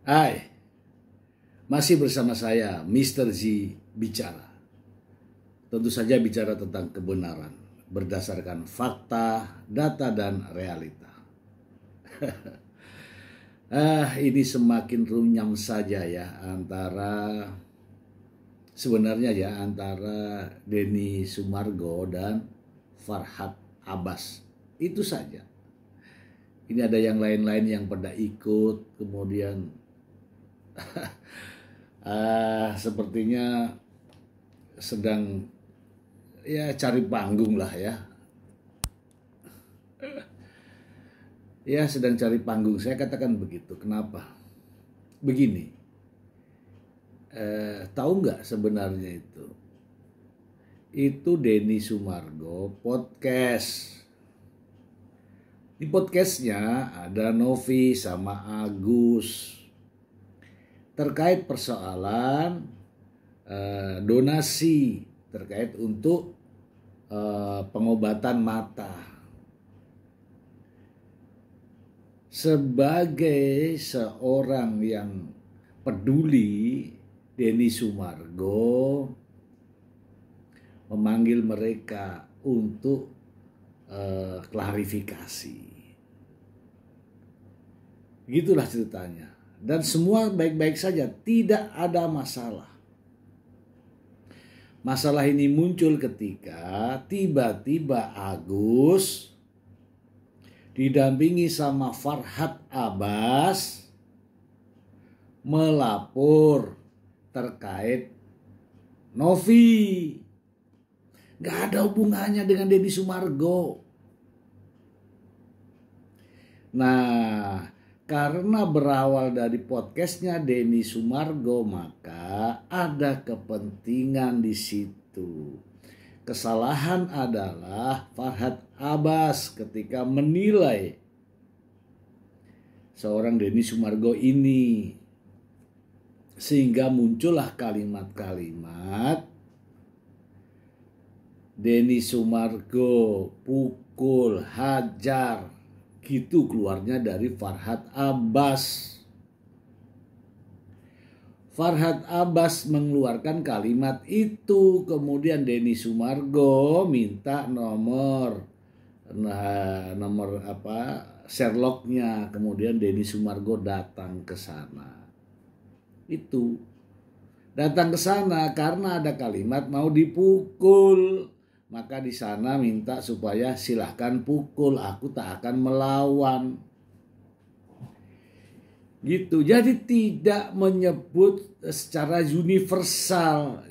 Hai, masih bersama saya Mr. Z bicara. Tentu saja bicara tentang kebenaran berdasarkan fakta, data, dan realita. Ini semakin runyam saja ya antara Denny Sumargo dan Farhad Abbas. Itu saja. Ini ada yang lain-lain yang pada ikut, kemudian sepertinya sedang ya cari panggung lah ya. Ya sedang cari panggung, saya katakan begitu. Kenapa? Begini, tahu nggak sebenarnya itu Denny Sumargo podcast. Di podcastnya ada Novi sama Agus terkait persoalan donasi terkait untuk pengobatan mata. Sebagai seorang yang peduli, Denny Sumargo memanggil mereka untuk klarifikasi. Gitulah ceritanya. Dan semua baik-baik saja, tidak ada masalah. Masalah ini muncul ketika tiba-tiba Agus didampingi sama Farhad Abbas melapor terkait Novi. Gak ada hubungannya dengan Denny Sumargo. Nah, karena berawal dari podcastnya Denny Sumargo, maka ada kepentingan di situ. Kesalahan adalah Farhad Abbas ketika menilai seorang Denny Sumargo ini. Sehingga muncullah kalimat-kalimat Denny Sumargo pukul, hajar, gitu keluarnya dari Farhad Abbas. Farhad Abbas mengeluarkan kalimat itu, kemudian Denny Sumargo minta nomor Sherlocknya, kemudian Denny Sumargo datang ke sana. Itu datang ke sana karena ada kalimat mau dipukul. Maka di sana minta supaya silahkan pukul, aku tak akan melawan. Gitu. Jadi tidak menyebut secara universal.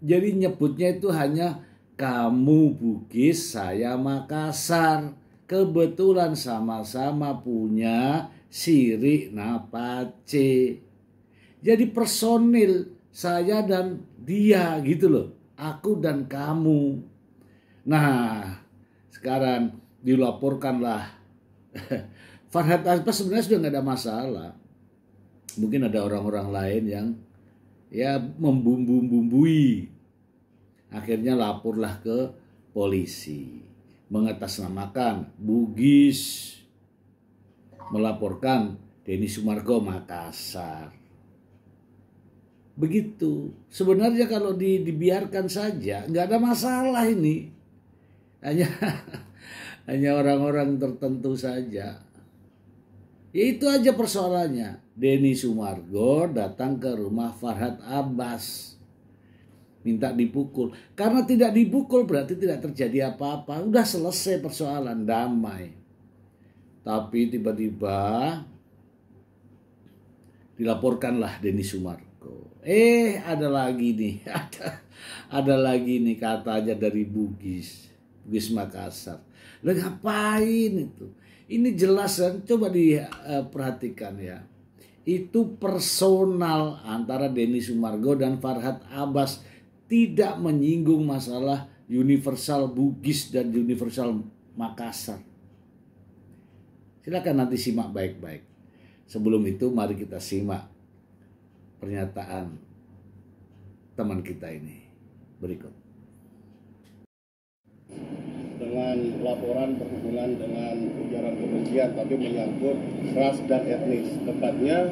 Jadi nyebutnya itu hanya kamu Bugis, saya Makassar. Kebetulan sama-sama punya Siri Napace. Jadi personil saya dan dia gitu loh. Aku dan kamu. Nah, sekarang dilaporkanlah. Farhad Abbas sebenarnya sudah nggak ada masalah. Mungkin ada orang-orang lain yang ya membumbu-bumbui. Akhirnya laporlah ke polisi. Mengatasnamakan Bugis. Melaporkan Denny Sumargo Makassar. Begitu. Sebenarnya kalau dibiarkan saja nggak ada masalah ini. Hanya orang-orang tertentu saja. Ya itu aja persoalannya. Denny Sumargo datang ke rumah Farhad Abbas. Minta dipukul. Karena tidak dipukul berarti tidak terjadi apa-apa. Udah selesai persoalan, damai. Tapi tiba-tiba dilaporkanlah Denny Sumargo. Ada lagi nih. Ada lagi nih katanya dari Bugis Makassar. Lah ngapain itu? Ini jelas kan, coba diperhatikan ya. Itu personal antara Denny Sumargo dan Farhad Abbas, tidak menyinggung masalah universal Bugis dan universal Makassar. Silakan nanti simak baik-baik. Sebelum itu mari kita simak pernyataan teman kita ini berikut. Dengan laporan berhubungan dengan ujaran kebencian tapi menyangkut ras dan etnis, tepatnya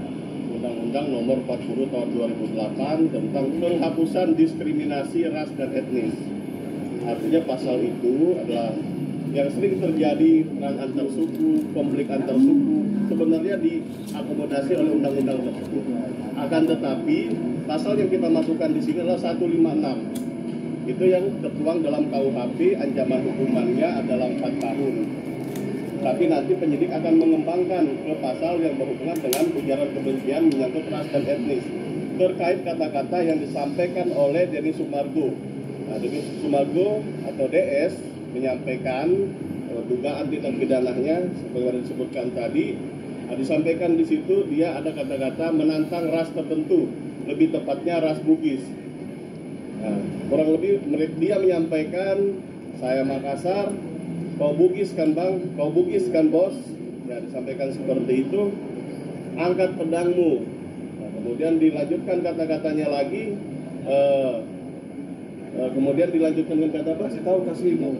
Undang-Undang Nomor 40 Tahun 2008 tentang penghapusan diskriminasi ras dan etnis. Artinya pasal itu adalah yang sering terjadi perang antar suku, konflik antar suku, sebenarnya diakomodasi oleh undang-undang tersebut. Akan tetapi pasal yang kita masukkan di sini adalah 156. Itu yang tertuang dalam KUHP, ancaman hukumannya adalah 4 tahun. Tapi nanti penyidik akan mengembangkan ke pasal yang berhubungan dengan ujaran kebencian menyangkut ras dan etnis terkait kata-kata yang disampaikan oleh Denny Sumargo. Nah, Denny Sumargo atau DS menyampaikan dugaan tindak pidananya sebagaimana disebutkan tadi. Nah, disampaikan di situ dia ada kata-kata menantang ras tertentu, lebih tepatnya ras Bugis. Nah, kurang lebih dia menyampaikan, saya Makassar, kau Bugis kan bang, kau Bugis kan bos. Ya, disampaikan seperti itu. Angkat pedangmu. Nah, kemudian dilanjutkan kata-katanya lagi. Kemudian dilanjutkan dengan kata apa? Kasih tahu kasihmu.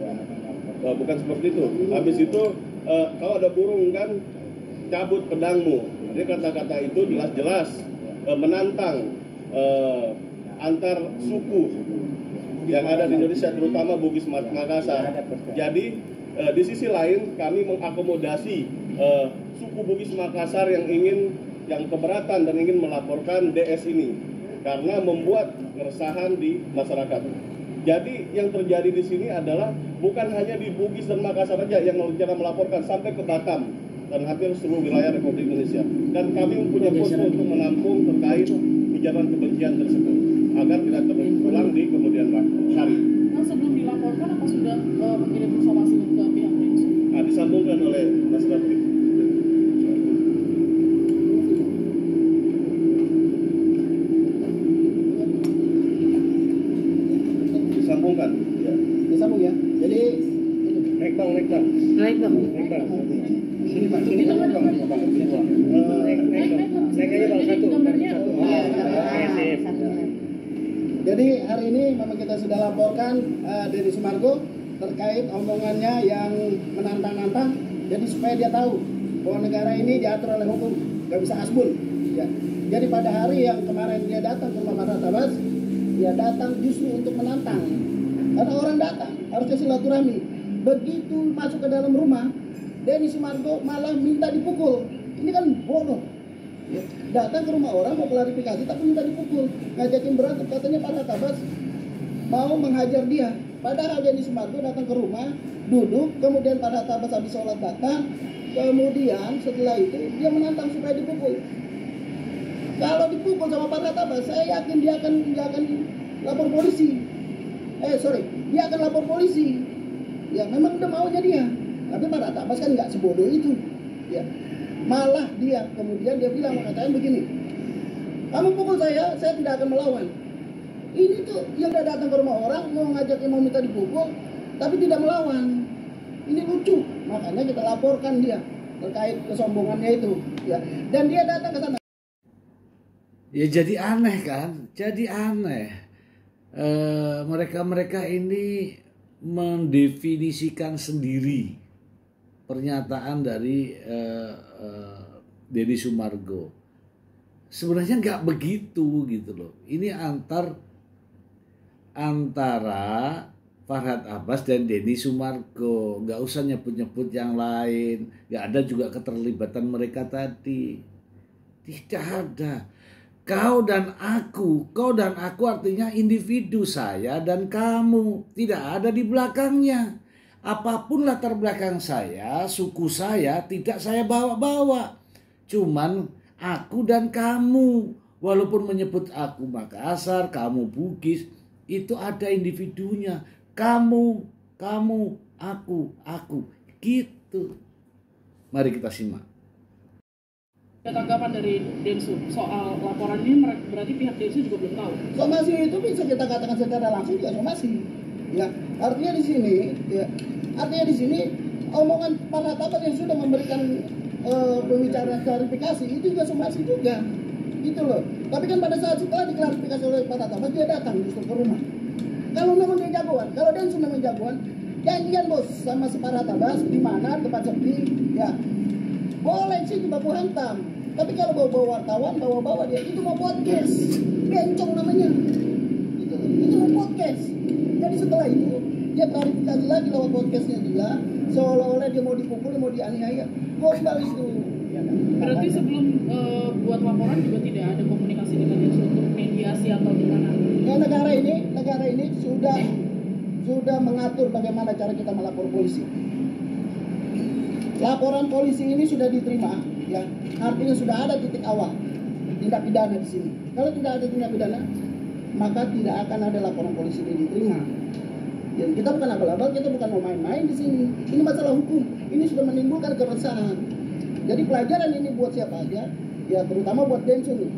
Bukan seperti itu. Habis itu kau ada burung kan, cabut pedangmu. Jadi kata-kata itu jelas-jelas menantang antar suku yang ada di Indonesia, terutama Bugis Makassar. Jadi di sisi lain kami mengakomodasi suku Bugis Makassar yang keberatan dan ingin melaporkan DS ini karena membuat keresahan di masyarakat. Jadi yang terjadi di sini adalah bukan hanya di Bugis dan Makassar saja yang rencana melaporkan, sampai ke Batam dan hampir seluruh wilayah Republik Indonesia. Dan kami mempunyai posko untuk menampung terkait ujaran kebencian tersebut agar tidak terulang di kemudian hari. Nah, sebelum dilaporkan apa sudah mengirim informasi ke pihak Densus? Nah, disambungkan oleh Mas Ratri. Disambungkan. Ya. Disambung ya. Jadi Naik bang. Sini bang. Naik aja bang satu. Jadi hari ini memang kita sudah laporkan Denny Sumargo terkait omongannya yang menantang-nantang. Jadi supaya dia tahu bahwa negara ini diatur oleh hukum, nggak bisa asbun. Ya. Jadi pada hari yang kemarin dia datang ke rumah Farhad Abbas, dia datang justru untuk menantang. Karena orang datang harusnya silaturahmi. Begitu masuk ke dalam rumah, Denny Sumargo malah minta dipukul. Ini kan bodoh. Ya, datang ke rumah orang mau klarifikasi tapi minta dipukul, ngajakin berantem, katanya Farhad Abbas mau menghajar dia. Padahal Denny Sumargo datang ke rumah, duduk, kemudian Farhad Abbas habis sholat datang, kemudian setelah itu dia menantang supaya dipukul. Kalau dipukul sama Farhad Abbas, saya yakin dia akan lapor polisi. Dia akan lapor polisi. Ya memang udah maunya dia. Tapi Farhad Abbas kan nggak sebodoh itu. Ya. Malah dia kemudian dia bilang, mengatakan begini, kamu pukul saya tidak akan melawan. Ini tuh yang udah datang ke rumah orang mau minta dipukul tapi tidak melawan. Ini lucu. Makanya kita laporkan dia terkait kesombongannya itu. Ya. Dan dia datang ke sana. Ya jadi aneh kan, jadi aneh. Mereka ini mendefinisikan sendiri pernyataan dari Denny Sumargo. Sebenarnya nggak begitu gitu loh. Ini antara Farhad Abbas dan Denny Sumargo. Nggak usah nyebut-nyebut yang lain. Nggak ada juga keterlibatan mereka tadi. Tidak ada. Kau dan aku artinya individu, saya dan kamu. Tidak ada di belakangnya. Apapun latar belakang saya, suku saya tidak saya bawa-bawa. Cuman aku dan kamu. Walaupun menyebut aku Makassar, kamu Bugis, itu ada individunya. Kamu, aku. Gitu. Mari kita simak. Tanggapan dari Densus soal laporan ini berarti pihak Densus juga belum tahu. Somasi itu bisa kita katakan secara langsung juga somasi. Ya, artinya di sini omongan Farhad Abbas yang sudah memberikan pembicaraan klarifikasi itu juga somasi juga. Gitu loh. Tapi kan pada saat setelah diklarifikasi oleh Farhad Abbas dia datang justru ke rumah. Kalau memang dia jagoan, kalau Densus memang jagoan, janjian bos sama si Farhad Abbas di mana tempat sepi, ya boleh sih di baku hantam. Tapi kalau bawa wartawan, bawa dia itu mau podcast, bencong namanya. Itu mau podcast. Jadi setelah itu dia klarifikasi lagi lewat podcastnya dia, seolah-olah dia mau dipukul, mau dianiaya. Gombal itu. Berarti sebelum buat laporan juga tidak ada komunikasi dengan dia untuk mediasi atau gimana? Ya, negara ini sudah mengatur bagaimana cara kita melapor polisi. Laporan polisi ini sudah diterima, ya, artinya sudah ada titik awal tindak pidana di sini. Kalau tidak ada tindak pidana, maka tidak akan ada laporan polisi ini diterima. Ya, kita bukan abal-abal, kita bukan mau main-main di sini. Ini masalah hukum. Ini sudah menimbulkan keresahan. Jadi pelajaran ini buat siapa aja, ya terutama buat Densu nih.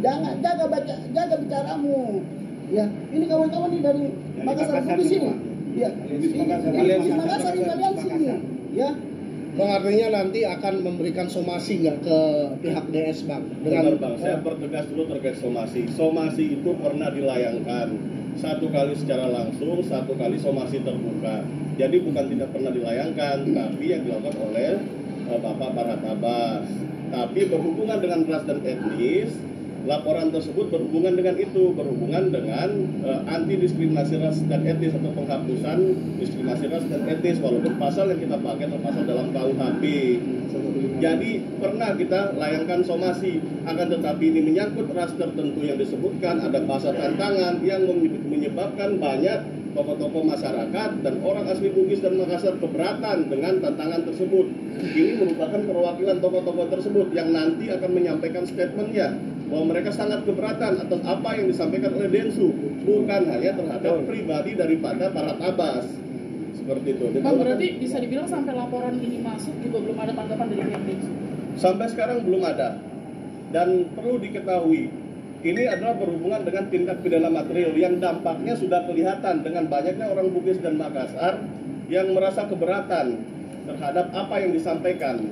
Jangan jaga bicaramu. Ya, ini kawan-kawan nih dari Makassar di sini. Ya, di Makassar di kalian sini. Ya. Bang, artinya nanti akan memberikan somasi nggak ke pihak DS Bang? Benar Bang, saya pertegas dulu terkait somasi. Somasi itu pernah dilayangkan 1 kali secara langsung, 1 kali somasi terbuka. Jadi bukan tidak pernah dilayangkan, tapi yang dilakukan oleh Bapak Farhad Abbas. Tapi berhubungan dengan ras dan etnis, laporan tersebut berhubungan dengan itu, berhubungan dengan anti diskriminasi ras dan etnis atau penghapusan diskriminasi ras dan etnis, walaupun pasal yang kita pakai adalah pasal dalam KUHP. Jadi pernah kita layangkan somasi, akan tetapi ini menyangkut ras tertentu yang disebutkan, ada pasal tantangan yang menyebabkan banyak tokoh-tokoh masyarakat dan orang asli Bugis dan Makassar keberatan dengan tantangan tersebut. Ini merupakan perwakilan tokoh-tokoh tersebut yang nanti akan menyampaikan statementnya bahwa mereka sangat keberatan atas apa yang disampaikan oleh Densu, bukan hanya terhadap pribadi daripada Farhad Abbas. Seperti itu. Bang, berarti bisa dibilang sampai laporan ini masuk juga belum ada tanggapan dari pihak Densu? Sampai sekarang belum ada. Dan perlu diketahui, ini adalah berhubungan dengan tindak pidana material yang dampaknya sudah kelihatan dengan banyaknya orang Bugis dan Makassar yang merasa keberatan terhadap apa yang disampaikan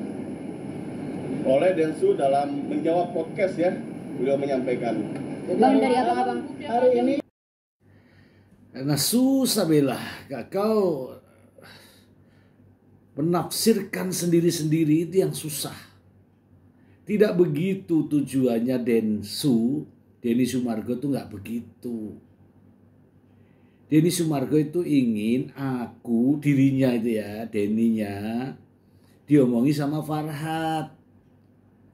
oleh Densu dalam menjawab podcast ya. Beliau menyampaikan. Bang, dari abang hari ini Karena susah Bella, kau menafsirkan sendiri-sendiri itu yang susah. Tidak begitu tujuannya Denny Sumargo itu nggak begitu. Denny Sumargo itu ingin dirinya itu ya, Denny-nya diomongi sama Farhad.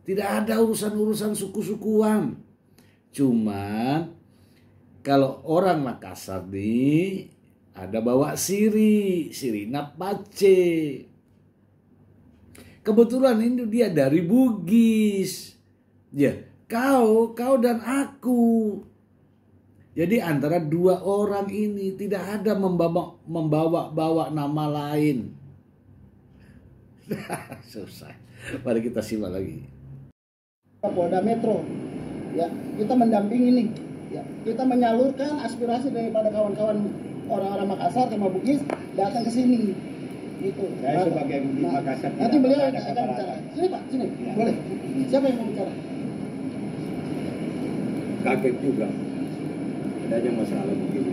Tidak ada urusan-urusan suku-sukuan. Cuman kalau orang Makassar nih ada bawa siri Napace. Kebetulan ini dia dari Bugis. Ya, kau dan aku. Jadi antara 2 orang ini tidak ada membawa nama lain. Susah. Mari kita simak lagi. Polda Metro, ya, kita mendampingi nih, ya, kita menyalurkan aspirasi daripada kawan-kawan orang-orang Makassar sama Bugis datang ke sini, gitu. Saya sebagai di Makassar nanti beliau akan bicara. Sini Pak, sini, ya. Boleh. Siapa yang mau bicara? Kaget juga adanya masalah begini.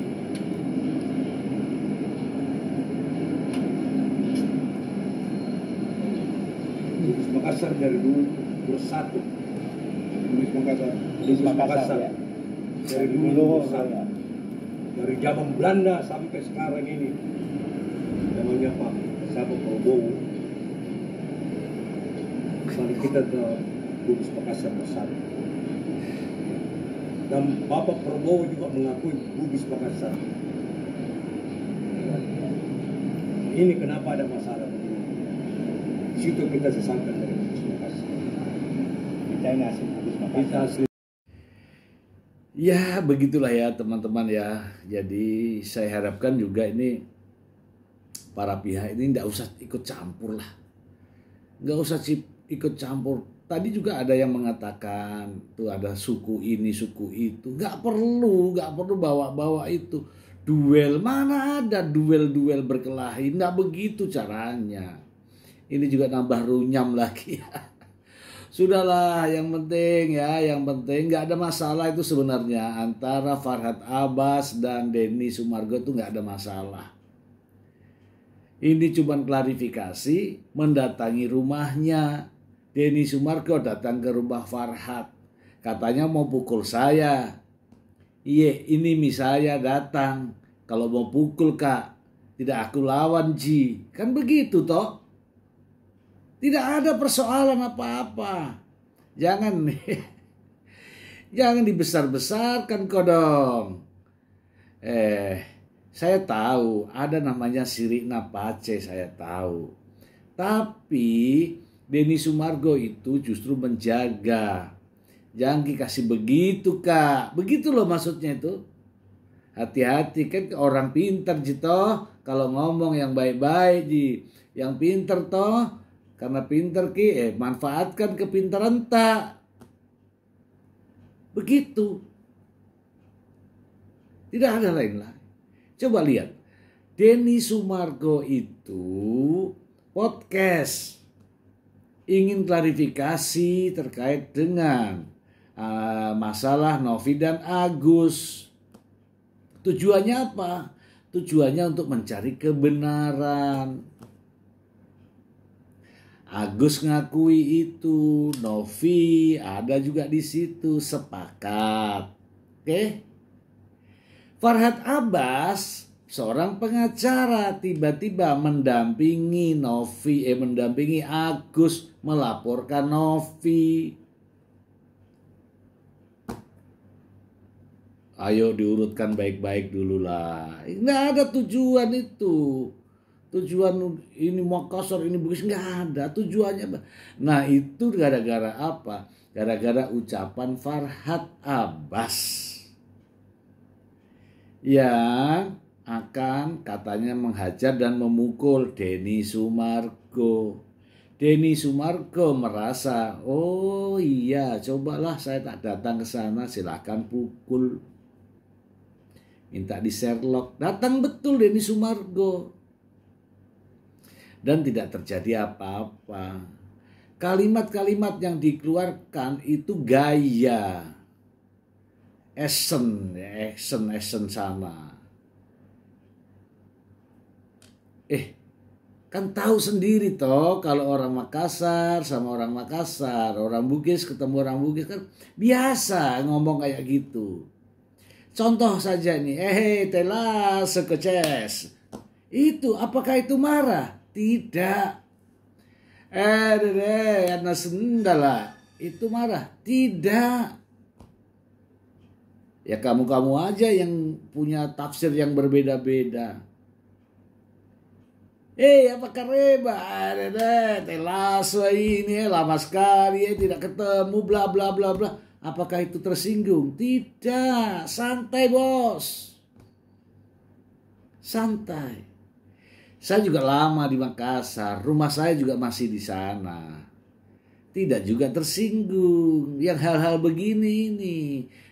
Bugis Makassar dari dulu bersatu. Bugis Makassar ya. Dari dulu bersatu. Dari zaman Belanda sampai sekarang ini. Namanya Pak Sabo Prabowo. Mari kita ke Bugis Makassar bersatu. Dan Bapak Prabowo juga mengakui Bugis Makassar. Ini kenapa ada masalah begini? Situ kita sesalkan dari Bugis Makassar. Kita ini asli Bugis Makassar. Ya begitulah ya teman-teman ya. Jadi saya harapkan juga ini para pihak ini nggak usah ikut campur lah. Nggak usah ikut campur. Tadi juga ada yang mengatakan tuh ada suku ini suku itu. Nggak perlu bawa itu. Duel, mana ada duel berkelahi. Nggak begitu caranya. Ini juga nambah runyam lagi ya. Sudahlah, yang penting nggak ada masalah itu sebenarnya antara Farhad Abbas dan Denny Sumargo itu nggak ada masalah. Ini cuma klarifikasi, mendatangi rumahnya, Denny Sumargo datang ke rumah Farhad. Katanya mau pukul saya. Iya, ini saya datang. Kalau mau pukul kak, tidak aku lawan Ji. Kan begitu toh. Tidak ada persoalan apa-apa. Jangan jangan dibesar-besarkan kodong. Saya tahu ada namanya Sirik Napace, saya tahu. Tapi Denny Sumargo itu justru menjaga. Jangan dikasih begitu kak. Begitu loh maksudnya itu. Hati-hati kan orang pintar Jito. Kalau ngomong yang baik-baik Ji. Yang pintar toh. Karena pintar manfaatkan kepintaran tak. Begitu. Tidak ada lain-lain. Coba lihat. Denny Sumargo itu podcast. Ingin klarifikasi terkait dengan masalah Novi dan Agus. Tujuannya apa? Tujuannya untuk mencari kebenaran. Agus ngakui itu, Novi ada juga di situ, sepakat. Oke? Farhad Abbas seorang pengacara tiba-tiba mendampingi mendampingi Agus melaporkan Novi. Ayo diurutkan baik-baik dulu lah. Nggak ada tujuan itu. Tujuan ini Makassar, ini Bugis, nggak ada tujuannya. Nah itu gara-gara apa? Gara-gara ucapan Farhad Abbas yang akan katanya menghajar dan memukul Denny Sumargo. Denny Sumargo merasa, oh iya, cobalah saya tak datang ke sana, silahkan pukul. Minta di Sherlock, datang betul Denny Sumargo. Dan tidak terjadi apa-apa. Kalimat-kalimat yang dikeluarkan itu gaya. Action sama. Kan tahu sendiri toh kalau orang Makassar sama orang Makassar, orang Bugis ketemu orang Bugis kan biasa ngomong kayak gitu. Contoh saja nih, telah sekeces. Itu apakah itu marah? Tidak. Karena sendala itu marah? Tidak. Ya kamu-kamu aja yang punya tafsir yang berbeda-beda. Apakah reba? Telas ini lama sekali tidak ketemu bla bla bla bla. Apakah itu tersinggung? Tidak, santai bos. Santai. Saya juga lama di Makassar, rumah saya juga masih di sana. Tidak juga tersinggung. Yang hal-hal begini ini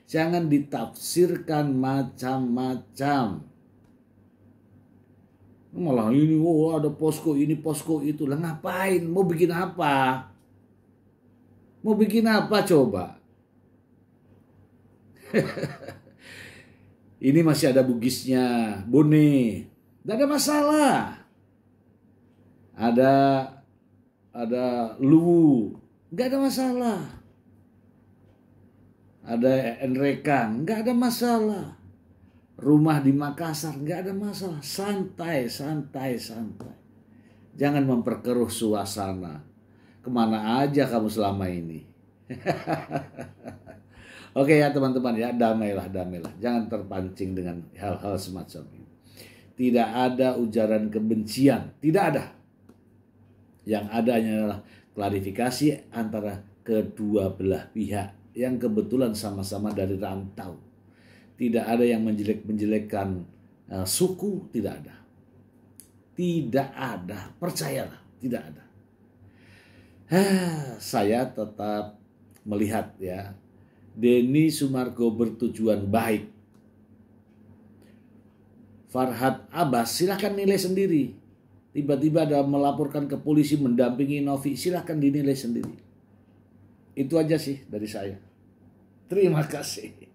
jangan ditafsirkan macam-macam. Malah ini ada posko ini posko itu. Lah ngapain? Mau bikin apa? Mau bikin apa coba? Ini masih ada Bugisnya, Bone. Tidak ada masalah. Ada Luwu, nggak ada masalah. Ada Enreka, nggak ada masalah. Rumah di Makassar, nggak ada masalah. Santai. Jangan memperkeruh suasana. Kemana aja kamu selama ini? Oke ya teman-teman ya, damailah. Jangan terpancing dengan hal-hal semacam ini. Tidak ada ujaran kebencian, tidak ada. Yang ada hanyalah klarifikasi antara kedua belah pihak yang kebetulan sama-sama dari rantau. Tidak ada yang menjelek-menjelekkan suku, tidak ada. Tidak ada, percayalah, tidak ada. Saya tetap melihat ya, Denny Sumargo bertujuan baik. Farhad Abbas silahkan nilai sendiri. Tiba-tiba ada melaporkan ke polisi mendampingi Novi, silahkan dinilai sendiri. Itu aja sih dari saya. Terima kasih.